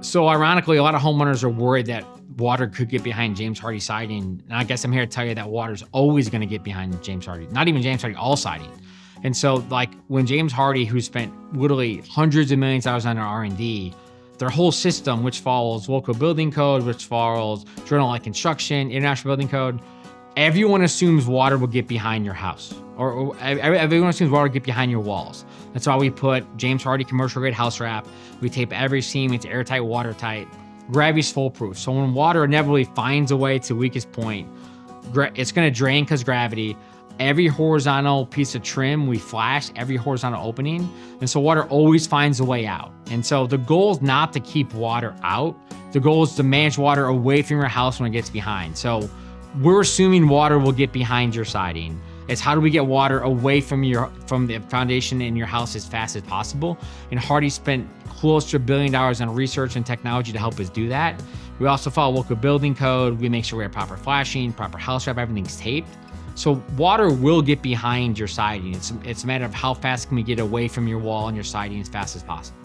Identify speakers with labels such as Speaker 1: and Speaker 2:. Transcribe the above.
Speaker 1: So ironically, a lot of homeowners are worried that water could get behind James Hardie siding. And I guess I'm here to tell you that water's always going to get behind James Hardie, not even James Hardie, all siding. And so like when James Hardie, who spent literally hundreds of millions of dollars on their R&D, their whole system, which follows local building code, which follows Journal Like Construction, International Building Code, everyone assumes water will get behind your house, or everyone assumes water will get behind your walls. That's why we put James Hardie commercial grade house wrap. We tape every seam, it's airtight, watertight. Gravity's foolproof. So when water inevitably finds a way to the weakest point, it's gonna drain because gravity. Every horizontal piece of trim, we flash every horizontal opening. And so water always finds a way out. And so the goal is not to keep water out. The goal is to manage water away from your house when it gets behind. So we're assuming water will get behind your siding. It's how do we get water away from the foundation in your house as fast as possible? And Hardie spent close to $1 billion on research and technology to help us do that. We also follow local building code. We make sure we have proper flashing, proper house wrap, everything's taped. So water will get behind your siding. It's a matter of how fast can we get away from your wall and your siding as fast as possible.